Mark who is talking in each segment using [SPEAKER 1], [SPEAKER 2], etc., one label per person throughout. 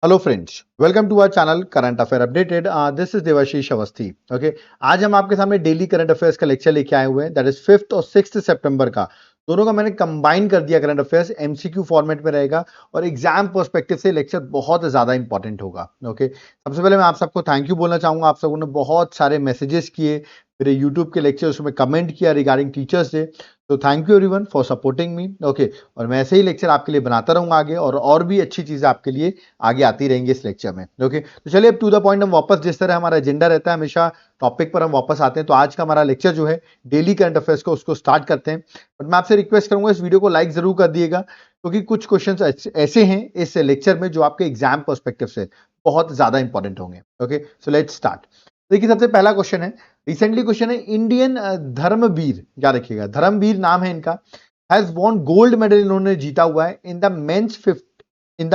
[SPEAKER 1] Hello friends, welcome to our channel current affair updated. This is Debashish Awasthi. Okay, आज हम आपके सामने डेली करंट अफेयर्स का लेक्चर लेके आए हुए हैं। दैट इज 5th और 6th सितंबर का। दोनों का मैंने कंबाइन कर दिया। करंट अफेयर्स एमसीक्यू फॉर्मेट में रहेगा और एग्जाम पर्सपेक्टिव से लेक्चर बहुत ज्यादा इंपॉर्टेंट होगा। ओके, सबसे पहले मैं आप सबको थैंक यू बोलना चाहूंगा। आप सबों ने बहुत सारे मैसेजेस किए, मेरे यूट्यूब के लेक्चर्स में कमेंट किया रिगार्डिंग टीचर्स डे। तो thank you everyone for supporting me. Okay, और मैं ऐसे ही लेक्चर आपके लिए बनाता रहूंगा आगे, और भी अच्छी चीजें आपके लिए आगे आती रहेंगी इस लेक्चर में। ओके, तो चलिए अब टू द पॉइंट, हम वापस जिस तरह हमारा एजेंडा रहता है हमेशा टॉपिक पर हम वापस आते हैं। तो आज का हमारा लेक्चर जो है डेली करंट अफेयर्स को, उसको स्टार्ट करते हैं। बट मैं आपसे रिक्वेस्ट करूंगा इस वीडियो को लाइक जरूर कर दिएगा, क्योंकि कुछ क्वेश्चंस ऐसे हैं इस लेक्चर में जो आपके एग्जाम पर्सपेक्टिव से बहुत ज्यादा इंपॉर्टेंट होंगे। Okay, so let's start. देखिए, सबसे पहला क्वेश्चन है, रिसेंटली क्वेश्चन है, इंडियन धर्मवीर, याद रखिएगा धर्मवीर नाम है इनका, हैज वॉन गोल्ड मेडल इन्होंने जीता हुआ है in the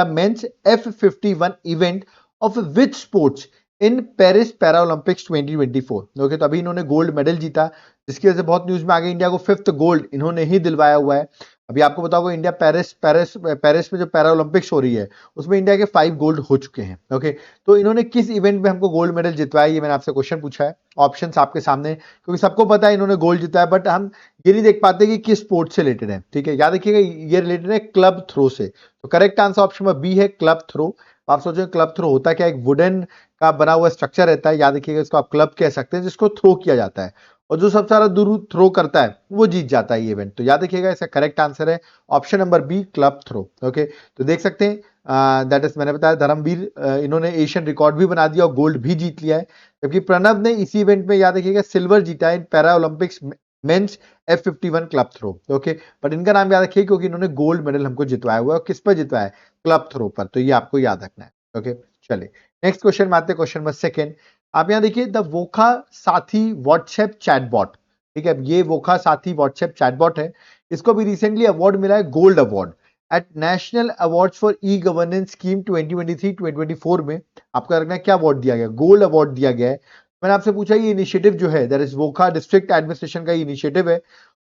[SPEAKER 1] men's F51 event of which sports in Paris para Olympics 2024। Okay, तो अभी इन्होंने गोल्ड मेडल जीता, जिसकी वजह से बहुत न्यूज में आ गई। इंडिया को 5th गोल्ड इन्होंने ही दिलवाया हुआ है। अभी आपको पता होगा, इंडिया पेरिस में जो पैरा ओलंपिक्स हो रही है उसमें इंडिया के 5 गोल्ड हो चुके हैं। ओके, तो इन्होंने किस इवेंट में हमको गोल्ड मेडल जितवाया, ये मैंने आपसे क्वेश्चन पूछा है। ऑप्शंस आपके सामने, क्योंकि सबको पता है इन्होंने गोल्ड जीता है, बट हम ये नहीं देख पाते कि किस स्पोर्ट से रिलेटेड है। ठीक है, याद रखिएगा ये रिलेटेड है क्लब थ्रो से। तो correct answer option number B है, क्लब थ्रो। आप सोचो क्लब थ्रो होता क्या, एक वुडन का बना हुआ स्ट्रक्चर रहता है, याद रखिएगा इसको आप क्लब कह सकते हैं, जिसको थ्रो किया जाता है, और जो सबसे ज्यादा दूर थ्रो करता है वो जीत जाता है ये इवेंट। तो याद रखिएगा इसका करेक्ट आंसर है option number B, club throw. Okay, तो देख सकते हैं दैट इज, मैंने बताया धर्मवीर इन्होंने एशियन रिकॉर्ड भी बना दिया और गोल्ड भी जीत लिया है, जबकि प्रणव ने इसी इवेंट में, याद रखिएगा, सिल्वर जीता है in para Olympics men's F51 club throw. Okay, but इनका नाम याद रखिए क्योंकि इन्होंने गोल्ड मेडल हमको जितवाया हुआ है। और किस पर जितवाया है? क्लब थ्रो पर। तो ये आपको याद रखना है। ओके, चलिए नेक्स्ट क्वेश्चन में आते हैं, क्वेश्चन नंबर सेकंड। आप यहां देखिए, द वोखा साथी व्हाट्सएप चैटबॉट। ठीक है, ये वोखा साथी व्हाट्सएप चैटबॉट है, इसको भी रिसेंटली अवार्ड मिला है, gold award eight national award for e governance scheme 2023-2024 में। आपको रखना है क्या अवार्ड दिया गया? गोल्ड अवार्ड दिया गया है। मैंने आपसे पूछा ये इनिशिएटिव जो है, that is Wokha district administration का इनिशिएटिव है।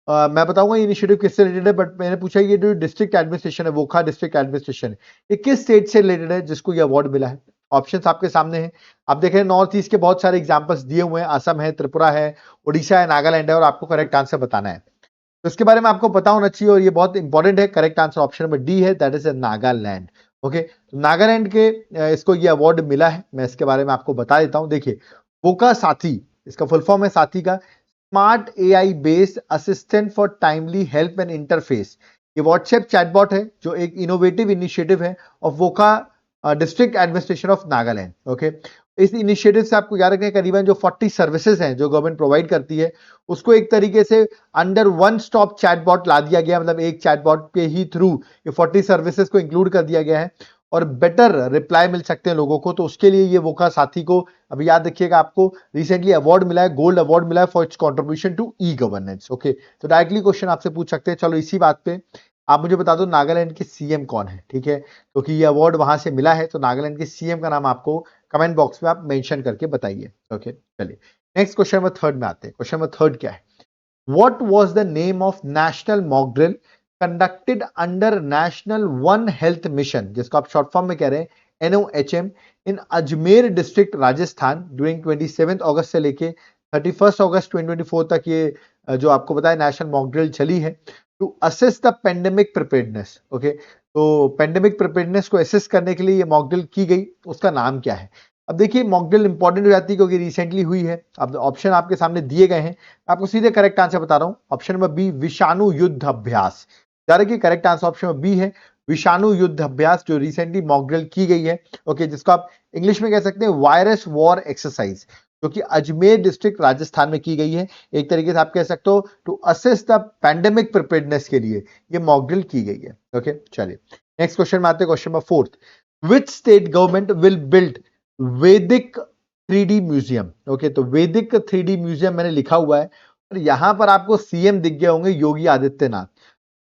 [SPEAKER 1] मैं बताऊंगा ये इनिशिएटिव किससे रिलेटेड है, बट मैंने पूछा ये जो डिस्ट्रिक्ट एडमिनिस्ट्रेशन है, वोखा डिस्ट्रिक्ट एडमिनिस्ट्रेशन, ये किस स्टेट से रिलेटेड है जिसको ये अवार्ड मिला है? ऑप्शंस आपके सामने हैं। आप देख रहे हैं नॉर्थ ईस्ट के बहुत सारे एग्जांपल्स दिए हुए हैं, असम है, त्रिपुरा है, उड़ीसा है, नागालैंड है, और आपको करेक्ट आंसर बताना है। तो इसके बारे में आपको पता होना चाहिए, और ये बहुत इंपॉर्टेंट है। Correct answer option number D है, दैट इज नागालैंड। ओके, तो नागालैंड के इसको ये अवार्ड मिला है। मैं इसके बारे में आपको बता देता हूं। देखिए, वोका साथी, इसका फुल फॉर्म है साथी का, smart AI based assistant for timely help and interface. ये व्हाट्सएप चैटबॉट है जो एक इनोवेटिव इनिशिएटिव है of Wokha district administration of Nagaland. Okay, इस इनिशिएटिव से आपको याद रखना है, करीबन जो 40 सर्विसेज हैं जो गवर्नमेंट प्रोवाइड करती है, उसको एक तरीके से अंडर वन स्टॉप चैटबॉट ला दिया गया। मतलब एक चैटबॉट के ही थ्रू ये 40 सर्विसेज को इंक्लूड कर दिया गया है, और बेटर रिप्लाई मिल सकते हैं लोगों को। तो उसके लिए ये वोका साथी को, अभी याद रखिएगा, आपको रिसेंटली अवार्ड मिला है, गोल्ड अवार्ड मिला है for its contribution to e governance. Okay, तो डायरेक्टली क्वेश्चन आपसे पूछ सकते हैं। चलो इसी बात पे आप मुझे बता दो, नागालैंड के सीएम कौन है? ठीक है, क्योंकि तो ये अवार्ड वहां से मिला है, तो नागालैंड के सीएम का नाम आपको कमेंट बॉक्स में आप मेंशन करके बताइए। ओके, चलिए नेक्स्ट क्वेश्चन नंबर थर्ड में आते हैं। क्वेश्चन नंबर थर्ड क्या है? What was the name of national mock drill conducted under National One Health Mission, जिसको आप शॉर्ट फॉर्म में कह रहे हैं NOHM, इन अजमेर डिस्ट्रिक्ट राजस्थान ड्यूरिंग 27 अगस्त से लेके 31 अगस्त 2024 तक ये जो आपको बताया नेशनल मॉक ड्रिल चली है to assess the pandemic preparedness. Okay, तो पेंडेमिक प्रिपेयर्डनेस को असेस करने के लिए ये मॉक ड्रिल की गई, उसका नाम क्या है? अब देखिए, मॉक ड्रिल इंपॉर्टेंट हो जाती है क्योंकि रिसेंटली हुई है। अब ऑप्शन आपके सामने दिए गए हैं, आपको सीधे करेक्ट आंसर बता रहा हूं। ऑप्शन नंबर बी, विषाणु युद्ध अभ्यास। याद रखिए correct answer option number B है, विषाणु युद्ध अभ्यास, जो रिसेंटली मॉक ड्रिल की गई है। ओके, जिसको आप इंग्लिश में कह सकते हैं वायरस वॉर एक्सरसाइज, जो कि अजमेर डिस्ट्रिक्ट राजस्थान में की गई है। एक तरीके से आप कह सकते हो to assess the pandemic preparedness के लिए ये मॉक ड्रिल की गई है। ओके, चलिए नेक्स्ट क्वेश्चन में आते हैं। Question number fourth, which state government will build वैदिक 3D म्यूजियम? ओके, तो वैदिक 3D म्यूजियम मैंने लिखा हुआ है, और यहां पर आपको सीएम दिख गए होंगे, योगी आदित्यनाथ।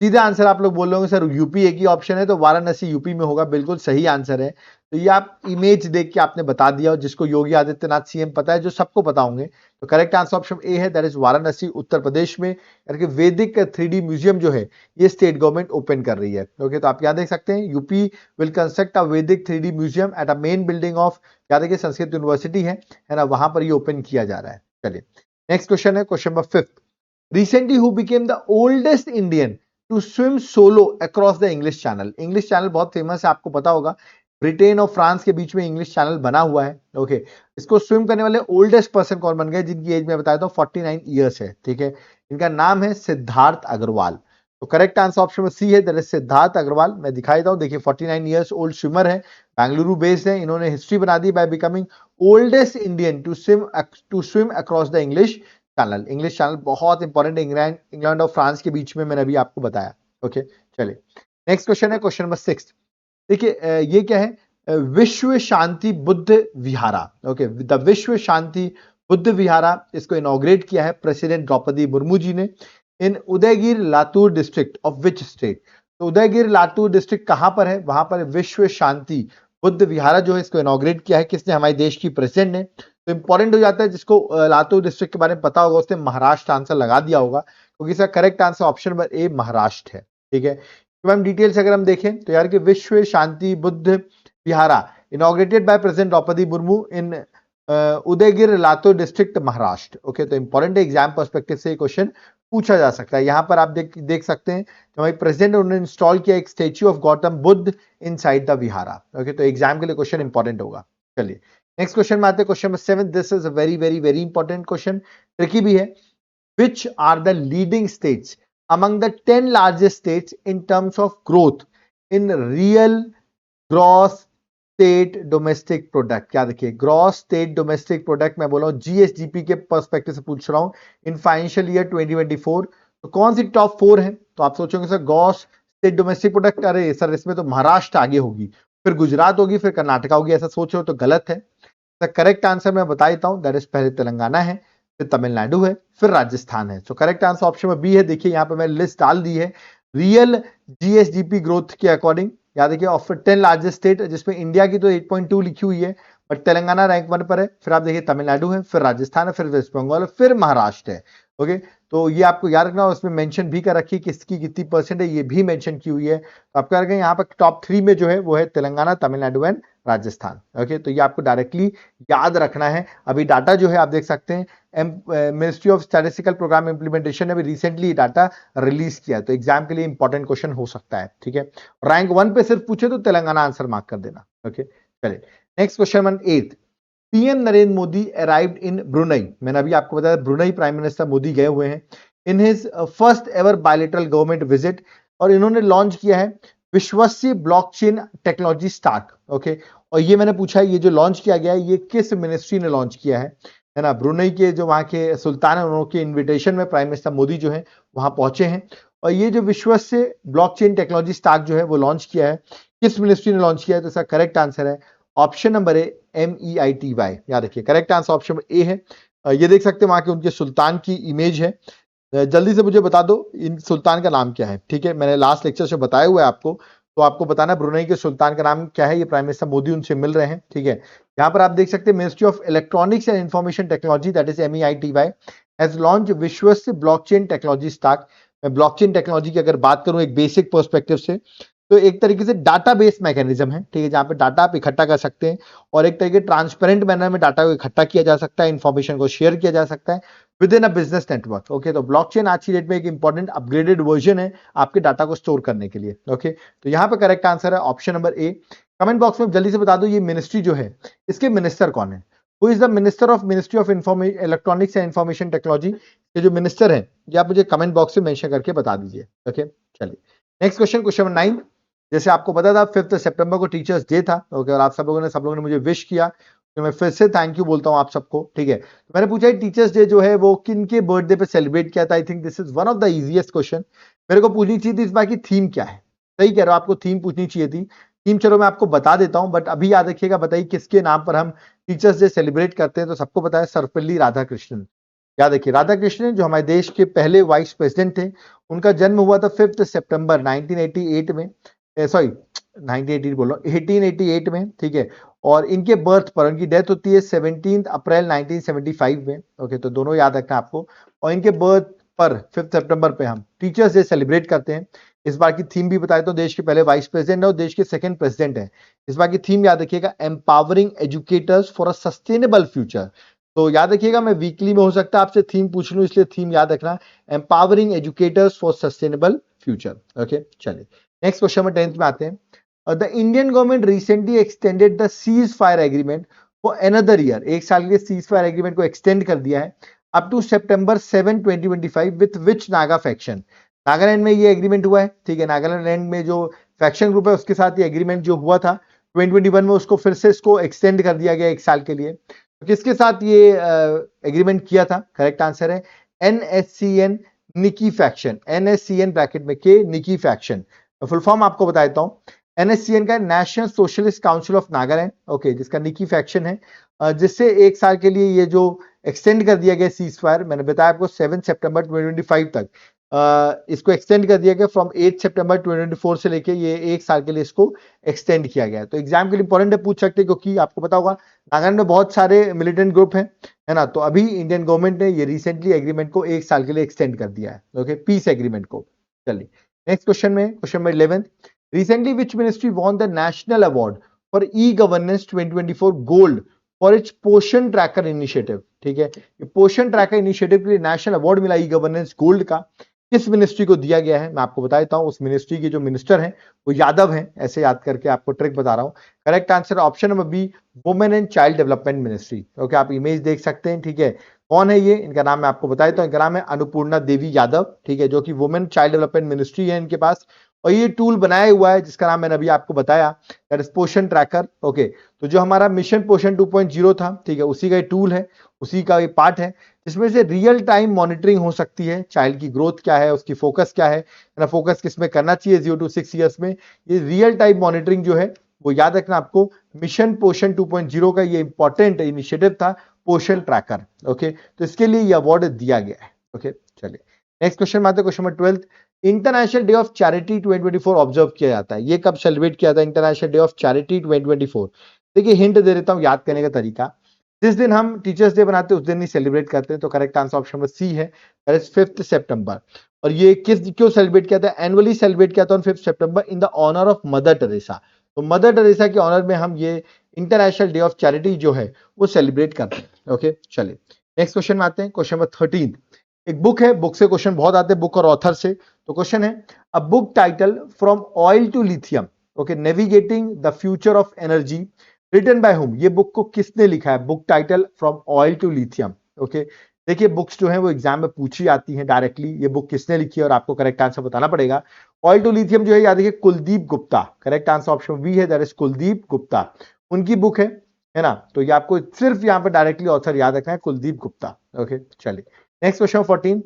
[SPEAKER 1] सीधा आंसर आप लोग बोल रहे होंगे सर यूपी एक ही ऑप्शन है तो वाराणसी यूपी में होगा, बिल्कुल सही आंसर है। तो ये आप इमेज देख के आपने बता दिया, और जिसको योगी आदित्यनाथ सीएम पता है, जो सबको पता होंगे, तो करेक्ट आंसर ऑप्शन ए है, दैट इज वाराणसी उत्तर प्रदेश में। करके वैदिक 3D म्यूजियम जो है ये स्टेट गवर्नमेंट ओपन कर रही है। ओके, तो आप यहाँ देख सकते हैं यूपी विल कंस्ट्रक्ट अ वैदिक 3D museum at a main building of, क्या देखिए संस्कृत यूनिवर्सिटी है ना, वहां पर ये ओपन किया जा रहा है। चलिए नेक्स्ट क्वेश्चन है, question number 5। Recently who became the oldest Indian to swim solo across the English channel. English channel बहुत फेमस है, आपको पता होगा, ब्रिटेन और फ्रांस के बीच में इंग्लिश चैनल बना हुआ है। ओके, इसको स्विम करने वाले ओल्डेस्ट पर्सन कौन बन गए, जिनकी एज मैं बताया था 49 ईयर्स है। ठीक है, इनका नाम है सिद्धार्थ अग्रवाल। तो करेक्ट आंसर ऑप्शन में सी है, दैट इज सिद्धार्थ अग्रवाल। मैं दिखाई देता हूं, देखिए 49 ईयर्स ओल्ड स्विमर है, बेंगलुरु बेस्ड है। इन्होंने हिस्ट्री बना दी by becoming oldest Indian to swim across the English channel. English channel बहुत इंपॉर्टेंट, इंग्लैंड और फ्रांस के बीच में, मैंने अभी आपको बताया। ओके, चलिए नेक्स्ट क्वेश्चन है, क्वेश्चन नंबर 6। देखिए ये क्या है, विश्व शांति बुद्ध विहारा। ओके, द विश्व शांति बुद्ध विहारा, इसको इनॉग्रेट किया है प्रेसिडेंट द्रौपदी मुर्मू जी ने in Udgir Latur district of which state. तो उदयगिर लातूर डिस्ट्रिक्ट कहां पर है, वहां पर विश्व शांति बुद्ध विहारा जो है, इसको इनॉग्रेट किया है किसने, हमारे देश की प्रेसिडेंट ने। तो इंपॉर्टेंट हो जाता है, जिसको लातूर डिस्ट्रिक्ट के बारे में पता होगा उसने महाराष्ट्र आंसर लगा दिया होगा, क्योंकि इसका correct answer option number A Maharashtra है। ठीक है, तो मैम डिटेल से अगर हम देखें तो यार कि Vishwa Shanti Buddha Vihara inaugurated by president Droupadi Murmu in Udgir Latur district Maharashtra. Okay, तो इंपॉर्टेंट एग्जाम पर्सपेक्टिव से क्वेश्चन पूछा जा सकता है। यहां पर आप देख सकते हैं कि हमारे प्रेसिडेंट उन्होंने इंस्टॉल किया एक statue of Gautam Buddha inside the vihara. Okay, तो एग्जाम के लिए क्वेश्चन इंपॉर्टेंट होगा। चलिए नेक्स्ट क्वेश्चन में आते हैं, question number 7। This is a very very very important question, tricky भी है। Which are the leading states among the 10 largest states in terms of growth in real gross state domestic product? क्या देखिए, gross state domestic product मैं बोल रहा हूं GSDP के perspective से पूछ रहा हूं इन फाइनेंशियल ईयर 2024। तो कौन सी टॉप 4 है? तो आप सोचोगे sir gross state domestic product, अरे सर इसमें तो महाराष्ट्र आगे होगी, फिर गुजरात होगी, फिर कर्नाटका होगी, ऐसा सोच रहे हो तो गलत है। तो करेक्ट आंसर मैं बता देता हूं, दैट इज पहले तेलंगाना है, फिर तमिलनाडु है, फिर राजस्थान है। तो करेक्ट आंसर ऑप्शन में बी है। देखिए यहाँ पे मैंने लिस्ट डाल दी है रियल जीएसडीपी ग्रोथ के अकॉर्डिंग। याद रखिए ऑफ 10 लार्जेस्ट स्टेट, जिसमें इंडिया की तो 8.2 लिखी हुई है, बट तेलंगाना रैंक 1 पर है, फिर आप देखिए तमिलनाडु है, फिर राजस्थान है, फिर वेस्ट बंगाल है, फिर महाराष्ट्र है। ओके, तो ये आपको याद रखना, उसमें मेंशन भी कर रखी है किसकी कितनी परसेंट है, ये भी मेंशन की हुई है। तो आपको याद रखें यहाँ पर टॉप 3 में जो है वो है तेलंगाना, तमिलनाडु एंड राजस्थान। ओके, तो ये आपको डायरेक्टली याद रखना है। अभी डाटा जो है आप देख सकते हैं, Ministry of Statistical Programme Implementation ने अभी रिसेंटली डाटा रिलीज किया, तो एग्जाम के लिए इंपॉर्टेंट क्वेश्चन हो सकता है। ठीक है, रैंक 1 पे सिर्फ पूछे तो तेलंगाना आंसर मार्क कर देना। ओके, चलिए next question number 8। PM Narendra Modi arrived in Brunei. मैंने अभी आपको बताया ब्रुनई प्राइम मिनिस्टर मोदी गए हुए हैं in his first ever bilateral government visit, और इन्होंने लॉन्च किया है विश्वस्य ब्लॉकचेन टेक्नोलॉजी स्टार्ट। ओके, और ये मैंने पूछा है ये जो लॉन्च किया गया है ये किस मिनिस्ट्री ने लॉन्च किया है ना। ब्रुनई के जो वहां के सुल्तान है उनके इन्विटेशन में प्राइम मिनिस्टर मोदी जो है वहां पहुंचे हैं, और ये जो विश्वस्य ब्लॉकचेन टेक्नोलॉजी स्टार्ट जो है वो लॉन्च किया है, किस मिनिस्ट्री ने लॉन्च किया है? तो इसका करेक्ट आंसर है ऑप्शन नंबर ए MEITY। याद रखिए करेक्ट आंसर ऑप्शन ए है। ये देख सकते हैं वहां के उनके सुल्तान की इमेज है। जल्दी से मुझे बता दो इन सुल्तान का नाम क्या है। ठीक है, मैंने लास्ट लेक्चर से बताया हुआ है आपको, तो आपको बताना ब्रुनई के सुल्तान का नाम क्या है। ये प्राइम मिनिस्टर मोदी उनसे मिल रहे हैं। ठीक है, यहाँ पर आप देख सकते हैं Ministry of electronics and information technology that is MEITY has launch विश्वस्य ब्लॉकचेन टेक्नोलॉजी स्टैक। मैं ब्लॉकचेन टेक्नोलॉजी की अगर बात करूं एक बेसिक पर्सपेक्टिव से, तो एक तरीके से डाटाबेस मैकेनिज्म है। ठीक है, जहां पे डाटा आप इकट्ठा कर सकते हैं और एक तरीके ट्रांसपेरेंट मैनर में डाटा को इकट्ठा किया जा सकता है, इंफॉर्मेशन को शेयर किया जा सकता है with in a business network. Okay, तो ब्लॉकचेन आज की डेट में एक इंपॉर्टेंट अपग्रेडेड वर्जन है आपके डाटा को स्टोर करने के लिए। ओके, तो यहाँ पे करेक्ट आंसर है option number A. Comment box में जल्दी से बता दो ये मिनिस्ट्री जो है इसके मिनिस्टर कौन है? Who is the minister of ministry of electronics and information technology? ये जो मिनिस्टर है ये आप मुझे कमेंट बॉक्स में मेंशन करके बता दीजिए। ओके, चलिए नेक्स्ट क्वेश्चन, क्वेश्चन नंबर 9। जैसे आपको पता था 5 सितंबर को टीचर्स डे था। ओके, और आप सब लोगों ने मुझे विश किया, तो मैं फिर से थैंक यू बोलता हूं आप सबको। ठीक है, तो मैंने पूछा टीचर्स डे जो है वो किन के बर्थडे पे सेलिब्रेट किया था। I think this is one of the easiest question. मेरे को पूछनी चाहिए थी इस बार की थीम क्या है। सही कह रहे हो, आपको थीम पूछनी चाहिए थी। थीम चलो मैं आपको बता देता हूं, बट अभी याद रखिएगा, बताइए किसके नाम पर हम टीचर्स डे सेलिब्रेट करते हैं। तो सबको पता है सर्वपल्ली राधाकृष्णन। याद रखिए राधा कृष्णन जो हमारे देश के पहले वाइस प्रेसिडेंट थे, उनका जन्म हुआ था 5 सितंबर 1988 में, सॉरी 1988 बोल रहा हूँ, 1888 में, ठीक है। और इनके बर्थ पर उनकी डेथ होती है 17 अप्रैल 1975 में, ओके। तो दोनों याद रखना आपको। और इनके बर्थ पर 5 सितंबर पे हम टीचर्स डे सेलिब्रेट करते हैं। इस बार की थीम भी बताए तो देश के पहले वाइस प्रेसिडेंट है और देश के सेकंड प्रेसिडेंट है। इस बार की थीम याद रखिएगा, empowering educators for a sustainable future. तो याद रखिएगा, मैं वीकली में हो सकता है आपसे थीम पूछ लूं, इसलिए थीम याद रखना, empowering educators for sustainable future, okay. चलिए नेक्स्ट क्वेश्चन में 10th में आते हैं। The Indian government recently extended the ceasefire agreement for another year. एक साल के लिए सीज फायर एग्रीमेंट को एक्सटेंड कर दिया है up to September 7, 2025 with which Naga faction. Nagaland में ये एग्रीमेंट हुआ है, ठीक है। नागालैंड में जो फैक्शन ग्रुप है उसके साथ ये एग्रीमेंट जो हुआ था 2021 में, उसको फिर से इसको एक्सटेंड कर दिया गया एक साल के लिए। तो किसके साथ ये एग्रीमेंट किया था? करेक्ट आंसर है NSCN निकी फैक्शन। NSCN ब्रैकेट में के निकी फैक्शन। फुल फॉर्म आपको बता देता हूं। NSCN का national socialist council of Nagaland, okay, जिसका निकी फैक्शन है, जिससे एक साल के लिए ये जो एक्सटेंड कर दिया गया सीज फायर, मैंने बताया आपको 7 सितंबर 2025 तक, इसको एक्सटेंड कर दिया गया फ्रॉम 8 सितंबर 2024 से लेके ये एक साल के लिए इसको एक्सटेंड किया गया है। तो एग्जाम के लिए इंपॉर्टेंट है, पूछ सकते हैं, क्योंकि आपको पता होगा नागालैंड में बहुत सारे मिलिटेंट ग्रुप हैं, है ना। तो अभी इंडियन गवर्नमेंट ने ये रिसेंटली एग्रीमेंट को एक साल के लिए एक्सटेंड कर दिया है, ओके, पीस एग्रीमेंट को। चलिए नेक्स्ट क्वेश्चन में, question number 11, recently which ministry won the national award for e governance 2024 gold for its पोषण ट्रैकर इनिशिएटिव। ठीक है, ये पोषण ट्रैकर इनिशिएटिव के लिए नेशनल अवार्ड मिला ई गवर्नेंस गोल्ड का, किस मिनिस्ट्री को दिया गया है? मैं आपको बता देता हूं। उस मिनिस्ट्री के जो मिनिस्टर हैं वो यादव हैं, ऐसे याद करके आपको ट्रिक बता रहा हूं। Correct answer option number B, women and child development ministry. Okay, आप इमेज देख सकते हैं, ठीक है। कौन है ये? इनका नाम मैं आपको बता देता हूं। इनका नाम है अन्नपूर्णा देवी यादव, ठीक है, जो कि वुमेन चाइल्ड डेवलपमेंट मिनिस्ट्री है इनके पास। और ये टूल बनाया हुआ है जिसका नाम मैंने अभी आपको बताया, दैट इज पोषण ट्रैकर। ओके, तो जो हमारा मिशन पोषण 2.0 था, ठीक है, उसी का ये टूल है, उसी का ये पार्ट है, जिसमें से रियल टाइम मॉनिटरिंग हो सकती है। चाइल्ड की ग्रोथ क्या है, उसकी फोकस क्या है ना, फोकस किस में करना चाहिए 0 to 6 ईयर्स में। ये रियल टाइम मॉनिटरिंग जो है वो याद रखना आपको, मिशन पोषण 2.0 का ये इंपॉर्टेंट इनिशिएटिव था, पोषण ट्रैकर। ओके, तो इसके लिए ये अवार्ड दिया गया है। ओके, चलिए नेक्स्ट क्वेश्चन में आते हैं, question number 12। International day of charity 2024 observe किया जाता है, ये कब सेलिब्रेट किया था? International day of charity 2024। देखिए हिंट दे देता हूं याद करने का तरीका। जिस दिन हम टीचर्स डे बनाते हैं उस दिन ही सेलिब्रेट करते हैं, तो correct answer option number C है, दैट इज 5 सितंबर। और ये क्यों सेलिब्रेट किया था? एनुअली सेलिब्रेट किया था ऑन 5 सितंबर in the honour of Mother Teresa. तो मदर टेरेसा के ऑनर में हम ये इंटरनेशनल डे ऑफ चैरिटी जो है वो सेलिब्रेट करते हैं। ओके, चलिए नेक्स्ट क्वेश्चन में आते हैं, क्वेश्चन नंबर 13। एक बुक है, बुक से क्वेश्चन बहुत आते हैं, बुक और ऑथर से। तो क्वेश्चन है, a book title from oil to lithium, okay, navigating the future of energy, written by whom. ये बुक को किसने लिखा है? Book title from oil to lithium. Okay, देखिए बुक्स जो है वो एग्जाम में पूछी आती हैं डायरेक्टली, ये बुक किसने लिखी है और आपको करेक्ट आंसर बताना पड़ेगा। ऑयल टू लिथियम जो है, याद रखिए Kuldeep Gupta. Correct answer option B है, दैट इज कुलदीप गुप्ता, उनकी बुक है ना। तो ये आपको सिर्फ यहाँ पर डायरेक्टली ऑथर याद रखना है, कुलदीप गुप्ता। ओके, चलिए next question 14।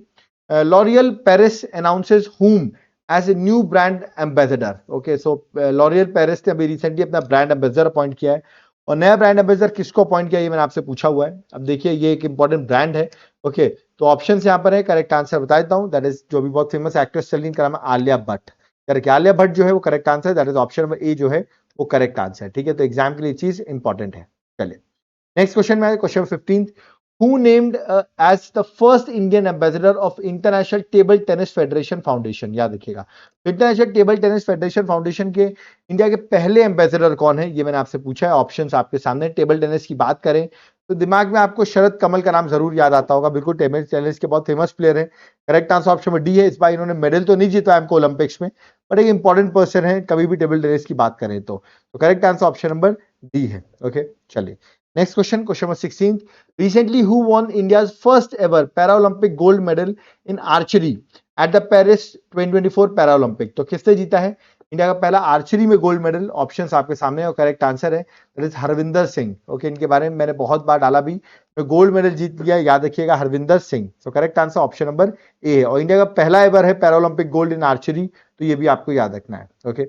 [SPEAKER 1] L'Oreal Paris announces whom as a new brand ambassador. Okay, so L'Oreal Paris ने अभी रिसेंटली अपना ब्रांड एम्बेसडर अपॉइंट किया है। और नया ब्रांड एम्बेसडर किसको अपॉइंट किया, ये मैंने आपसे पूछा हुआ है। अब देखिए ये एक इंपॉर्टेंट ब्रांड है। ओके, तो ऑप्शन यहाँ पर है, करेक्ट आंसर बता देता हूँ, दैट इज जो भी बहुत फेमस एक्ट्रेस चल रही है, इनका नाम है आलिया भट्ट। करके आलिया भट्ट जो है वो correct answer, that is option number A जो है वो करेक्ट आंसर। ठीक है, तो एग्जाम के लिए चीज इंपॉर्टेंट है। चलिए नेक्स्ट क्वेश्चन में, question 15। Who named as the first Indian ambassador of International Table Tennis Federation Foundation? याद रखिएगा, international table tennis federation foundation के इंडिया के पहले एम्बेसडर कौन है, ये मैंने आपसे पूछा है। ऑप्शंस आपके सामने। टेबल टेनिस की बात करें तो दिमाग में आपको शरद कमल का नाम जरूर याद आता होगा, बिल्कुल टेबल टेनिस के बहुत फेमस प्लेयर है। करेक्ट आंसर ऑप्शन में डी है। इस बार इन्होंने मेडल तो नहीं जीता हमको ओलंपिक्स में, बट एक इंपॉर्टेंट पर्सन है कभी भी टेबल टेनिस की बात करें तो correct answer option number D है। ओके, चलिए next question, question number 16। Recently, who won India's first ever Paralympic gold medal in archery at the Paris 2024 Paralympic? तो किसने जीता है इंडिया का पहला आर्चरी में गोल्ड मेडल? ऑप्शंस आपके सामने और करेक्ट आंसर है, that is Harvinder Singh. Okay, इनके बारे में मैंने बहुत बार डाला भी, तो गोल्ड मेडल जीत लिया, याद रखिएगा, हरविंदर सिंह। तो correct answer option number A है। और इंडिया का पहला एवर है पैरालंपिक गोल्ड इन आर्चरी, तो ये भी आपको याद रखना है। ओके,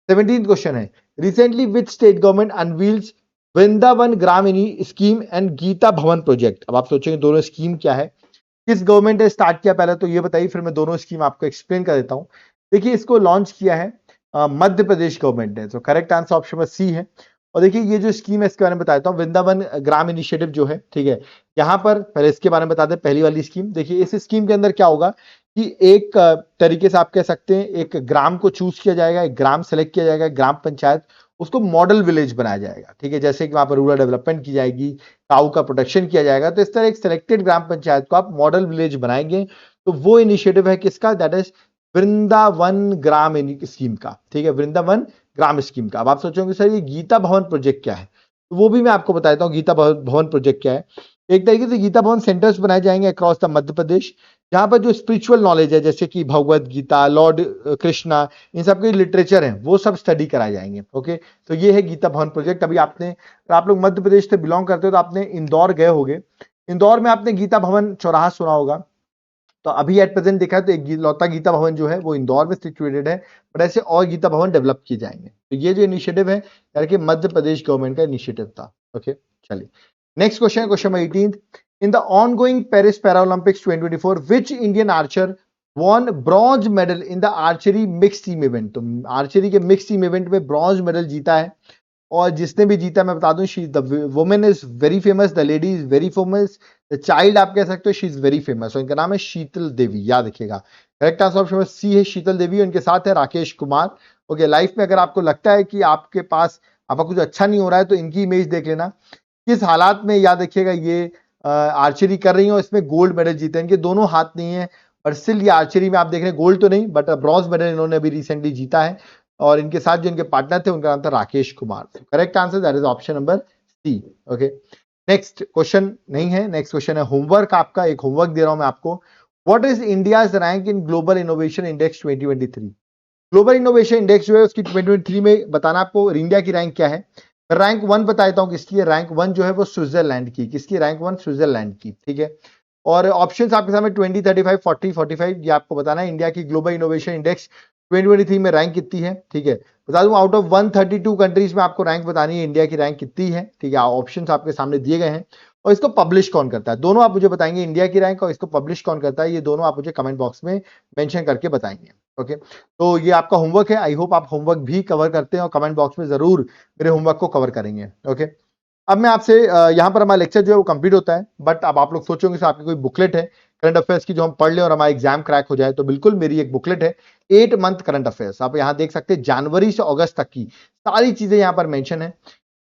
[SPEAKER 1] 17th क्वेश्चन है, recently which state government unveils Vrindavan Gramini scheme and Gita Bhavan project? अब आप सोचेंगे दोनों स्कीम क्या है। किस गवर्नमेंट ने स्टार्ट किया पहले तो ये बताइए, फिर मैं दोनों स्कीम आपको एक्सप्लेन कर देता हूँ। देखिए इसको लॉन्च किया है मध्य प्रदेश गवर्नमेंट ने, तो करेक्ट आंसर ऑप्शन में सी है। और देखिए ये जो स्कीम है इसके बारे में बताता हूँ, वृंदावन ग्राम इनिशिएटिव जो है, ठीक है। यहाँ पर पहले इसके बारे में बता दें, पहली वाली स्कीम देखिए, इस स्कीम के अंदर क्या होगा कि एक तरीके से आप कह सकते हैं एक ग्राम को चूज किया जाएगा, एक ग्राम सेलेक्ट किया जाएगा, ग्राम पंचायत, उसको मॉडल विलेज बनाया जाएगा, ठीक है। जैसे कि वहां पर रूरल डेवलपमेंट की जाएगी, काऊ का प्रोटेक्शन किया जाएगा, तो इस तरह एक सिलेक्टेड ग्राम पंचायत को आप मॉडल विलेज बनाएंगे। तो वो इनिशिएटिव है किसका, that is Vrindavan gram scheme का, ठीक है, वृंदावन ग्राम स्कीम का। अब आप सोचोगे सर ये गीता भवन प्रोजेक्ट क्या है, तो वो भी मैं आपको बताता हूँ गीता भवन प्रोजेक्ट क्या है। एक तरीके से गीता भवन सेंटर्स बनाए जाएंगे अक्रॉस द मध्य प्रदेश, जहां पर जो स्पिरिचुअल नॉलेज है जैसे कि भगवत गीता, लॉर्ड कृष्णा, इन सब के लिटरेचर है वो सब स्टडी कराए जाएंगे। ओके, तो ये है गीता भवन प्रोजेक्ट। अभी आपने, आप लोग मध्य प्रदेश से बिलोंग करते हो तो आपने इंदौर गए होंगे, इंदौर में आपने गीता भवन चौराहा सुना होगा। तो अभी एट प्रेजेंट देखा है तो एक लौता गीता भवन जो है वो इंदौर में सिचुएटेड है, बट ऐसे और गीता भवन डेवलप किए जाएंगे। तो ये जो इनिशिएटिव है यार कि मध्य प्रदेश गवर्नमेंट का इनिशिएटिव था। ओके, चलिए next question, question number 18, in the ongoing Paris Paralympics 2024 which Indian archer won bronze medal in the archery mix team event. तो आर्चरी के मिक्स टीम इवेंट में ब्रॉन्ज मेडल जीता है, और जिसने भी जीता मैं बता दूं, she the women is very famous, the lady is very famous, the child आप कह सकते हो शी इज वेरी फेमस, और इनका नाम है शीतल देवी, याद रखिएगा। करेक्ट आंसर ऑप्शन सी है शीतल देवी, उनके साथ है राकेश कुमार। ओके, लाइफ में अगर आपको लगता है कि आपके पास आपका कुछ अच्छा नहीं हो रहा है तो इनकी इमेज देख लेना, किस हालात में, याद रखिएगा ये आर्चरी कर रही हो, इसमें गोल्ड मेडल जीते, इनके दोनों हाथ नहीं है, पर स्टिल ये आर्चरी में आप देख रहे हैं गोल्ड तो नहीं बट ब्रॉन्ज मेडल इन्होंने अभी रिसेंटली जीता है, और इनके साथ जो इनके पार्टनर थे उनका नाम था Rakesh Kumar. Correct answer that is option number C. Okay, next question नहीं है, नेक्स्ट क्वेश्चन है होमवर्क, आपका एक होमवर्क दे रहा हूं मैं आपको। What is India's rank in global innovation index 2023। Global innovation index जो है उसकी 2023 में बताना आपको इंडिया की रैंक क्या है। रैंक 1 बता देता हूं किसकी है, रैंक 1 जो है वो स्विट्जरलैंड की, किसकी रैंक 1, स्विट्जरलैंड की, ठीक है। और ऑप्शंस आपके सामने 20, 35, 40, 45, ये आपको बताना है इंडिया की ग्लोबल इनोवेशन इंडेक्स 2023 में रैंक कितनी है, ठीक है। बता दूं आउट ऑफ 132 कंट्रीज में आपको रैंक बतानी है इंडिया की रैंक कितनी है, ठीक है। ऑप्शंस आपके सामने दिए गए हैं, और इसको पब्लिश कौन करता है, दोनों आप मुझे बताएंगे, इंडिया की रैंक और इसको पब्लिश कौन करता है, ये दोनों आप मुझे कमेंट बॉक्स में मेंशन करके बताएंगे। ओके, तो ये आपका होमवर्क है, आई होप आप होमवर्क भी कवर करते हैं और कमेंट बॉक्स में जरूर मेरे होमवर्क को कवर करेंगे। ओके, अब मैं आपसे यहाँ पर हमारा लेक्चर जो है वो कंप्लीट होता है, बट अब आप लोग सोचोगे कि आपकी कोई बुकलेट है करंट अफेयर्स की जो हम पढ़ लें और हमारा एग्जाम क्रैक हो जाए, तो बिल्कुल मेरी एक बुकलेट है 8 मंथ करंट अफेयर्स, आप यहाँ देख सकते हैं जनवरी से अगस्त तक की सारी चीजें यहाँ पर मेंशन है,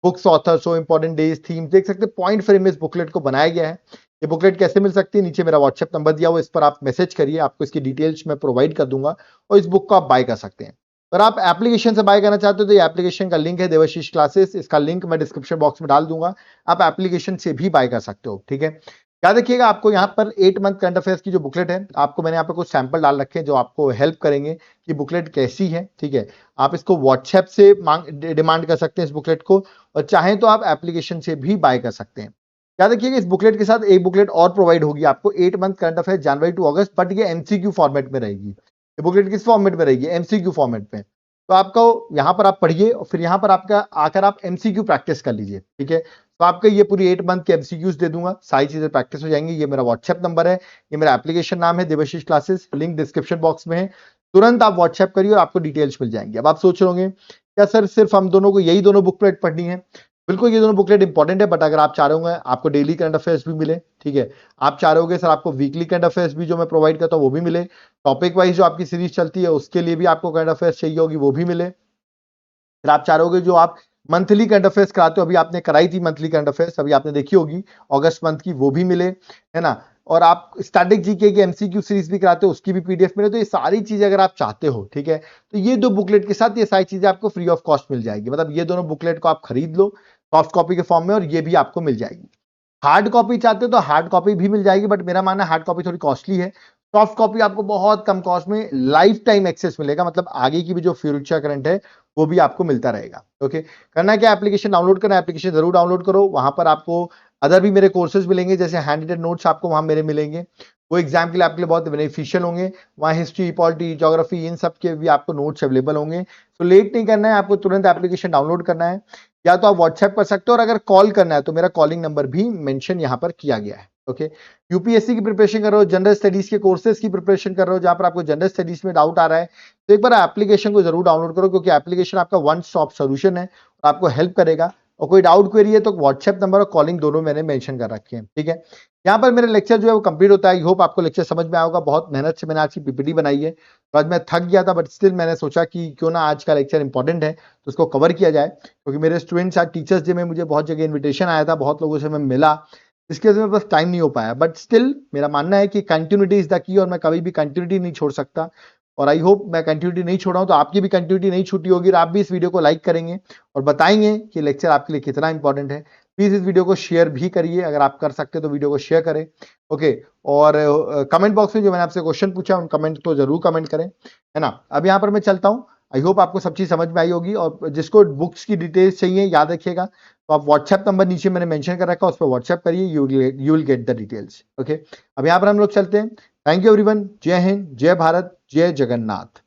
[SPEAKER 1] books, author, so important days, theme, देख सकते हैं पॉइंट फ्रेम में इस बुकलेट को बनाया गया है। ये बुकलेट कैसे मिल सकती है, नीचे मेरा व्हाट्सएप नंबर दिया हुआ, इस पर आप मैसेज करिए, आपको इसकी डिटेल्स मैं प्रोवाइड कर दूंगा, और इस बुक को आप बाय कर सकते हैं। अगर आप एप्लीकेशन से बाय करना चाहते हो तो ये एप्लीकेशन का लिंक है देवाशीष क्लासेस, इसका लिंक मैं डिस्क्रिप्शन बॉक्स में डाल दूंगा, आप एप्लीकेशन से भी बाय कर सकते हो, ठीक है। याद रखिएगा आपको यहाँ पर 8 मंथ करंट अफेयर्स की जो बुकलेट है, आपको मैंने यहाँ पे कुछ सैंपल डाल रखे हैं जो आपको हेल्प करेंगे कि बुकलेट कैसी है, ठीक है। आप इसको व्हाट्सएप से डिमांड कर सकते हैं इस बुकलेट को, और चाहें तो आप एप्लीकेशन से भी बाय कर सकते हैं। याद रखिएगा इस बुकलेट के साथ एक बुकलेट और प्रोवाइड होगी आपको 8 मंथ करंट अफेयर जनवरी टू अगस्त, बट ये एमसीक्यू फॉर्मेट में रहेगी। ये बुकलेट किस फॉर्मेट में रहेगी, एमसीक्यू फॉर्मेट में। तो आपको यहाँ पर आप पढ़िए और फिर यहाँ पर आपका आकर आप एमसीक्यू प्रैक्टिस कर लीजिए, ठीक है। तो आपके ये पूरी 8 मंथ के एमसीक्यूज दे दूंगा, सारी चीजें प्रैक्टिस हो जाएंगी। ये मेरा व्हाट्सएप नंबर है, ये मेरा एप्लीकेशन नाम है Devashish classes, link description box में है, तुरंत आप व्हाट्सएप करिए और आपको डिटेल्स मिल जाएंगे। अब आप सोच रहे होंगे क्या सर सिर्फ हम दोनों को यही दोनों बुकलेट पढ़नी है, बिल्कुल ये दोनों बुकलेट इंपॉर्टेंट है, बट अगर आप चाह रहे होंगे आपको डेली करंट अफेयर्स भी मिले, ठीक है, आप चाह रहे होंगे सर आपको वीकली करंट अफेयर्स भी जो मैं प्रोवाइड करता हूँ वो भी मिले, टॉपिक वाइज जो आपकी सीरीज चलती है उसके लिए भी आपको करंट अफेयर्स चाहिए होगी वो भी मिले, फिर आप चाह रहे होगे जो आप मंथली करंट अफेयर्स कराते हो, अभी आपने कराई थी मंथली करंट अफेयर्स, अभी आपने देखी होगी अगस्त मंथ की, वो भी मिले, है ना। और आप स्टैटिक जीके की एमसीक्यू सीरीज भी कराते हो उसकी भी पीडीएफ मिले, तो ये सारी चीजें अगर आप चाहते हो, ठीक है, तो ये दो बुकलेट के साथ ये सारी चीजें आपको फ्री ऑफ कॉस्ट मिल जाएगी। मतलब ये दोनों बुकलेट को आप खरीद लो सॉफ्ट कॉपी के फॉर्म में और ये भी आपको मिल जाएगी। हार्ड कॉपी चाहते हो तो हार्ड कॉपी भी मिल जाएगी, बट मेरा मानना है हार्ड कॉपी थोड़ी कॉस्टली है, सॉफ्ट कॉपी आपको बहुत कम कॉस्ट में लाइफ टाइम एक्सेस मिलेगा, मतलब आगे की भी जो फ्यूचर करंट है वो भी आपको मिलता रहेगा। ओके, करना क्या, एप्लीकेशन डाउनलोड करना है, एप्लीकेशन जरूर डाउनलोड करो, वहां पर आपको अदर भी मेरे कोर्सेज मिलेंगे, जैसे हैंड रिटन नोट्स आपको वहां मेरे मिलेंगे, वो एग्जाम के लिए आपके लिए बहुत बेनिफिशियल होंगे, वहाँ हिस्ट्री, पॉलिटी, ज्योग्राफी, इन सब के भी आपको नोट्स अवेलेबल होंगे। तो लेट नहीं करना है, आपको तुरंत एप्लीकेशन डाउनलोड करना है, या तो आप व्हाट्सएप कर सकते हो, और अगर कॉल करना है तो मेरा कॉलिंग नंबर भी मेंशन यहाँ पर किया गया है। ओके, यूपीएससी की प्रिपरेशन कर रहे हो, जनरल स्टडीज के कोर्सेज की प्रिपरेशन कर रहे हो, जहां पर आपको जनरल स्टडीज में डाउट आ रहा है, तो एक बार एप्लीकेशन को जरूर डाउनलोड करो, क्योंकि एप्लीकेशन आपका वन स्टॉप सोल्यूशन है और आपको हेल्प करेगा। और कोई डाउट क्वेरी है तो व्हाट्सएप नंबर और कॉलिंग दोनों मैंने मेंशन कर रखे हैं, ठीक है। यहाँ पर मेरा लेक्चर जो है वो कंप्लीट होता है। आई होप आपको लेक्चर समझ में आया होगा। बहुत मेहनत से मैंने आज की पीपीटी बनाई है, तो आज मैं थक गया था, बट स्टिल मैंने सोचा कि क्यों ना आज का लेक्चर इंपॉर्टेंट है तो उसको कवर किया जाए, क्योंकि मेरे स्टूडेंट्स आज टीचर्स डे में मुझे बहुत जगह इन्विटेशन आया था, बहुत लोगों से मैं मिला, इसके वजह से मेरे पास टाइम नहीं हो पाया। बट स्टिल मेरा मानना है कि कंटिन्यूटी इज द की, और मैं कभी भी कंटिन्यूटी नहीं छोड़ सकता। और आई होप मैं कंटिन्यूटी नहीं छोड़ा हूं, तो आपकी भी कंटिन्यूटी नहीं छूटी होगी और आप भी इस वीडियो को लाइक करेंगे और बताएंगे कि लेक्चर आपके लिए कितना इंपॉर्टेंट है। प्लीज इस वीडियो को शेयर भी करिए, अगर आप कर सकते तो वीडियो को शेयर करें। ओके, और कमेंट बॉक्स में जो मैंने आपसे क्वेश्चन पूछा उन कमेंट को जरूर कमेंट करें, है ना। अब यहाँ पर मैं चलता हूँ। आई होप आपको सब चीज समझ में आई होगी, और जिसको बुक्स की डिटेल्स चाहिए याद रखिएगा, तो आप व्हाट्सएप नंबर नीचे मैंने मेंशन कर रखा है, उस पर व्हाट्सएप करिए, you will get the details. Okay, अब यहाँ पर हम लोग चलते हैं। Thank you everyone. जय हिंद, जय भारत, जय जगन्नाथ।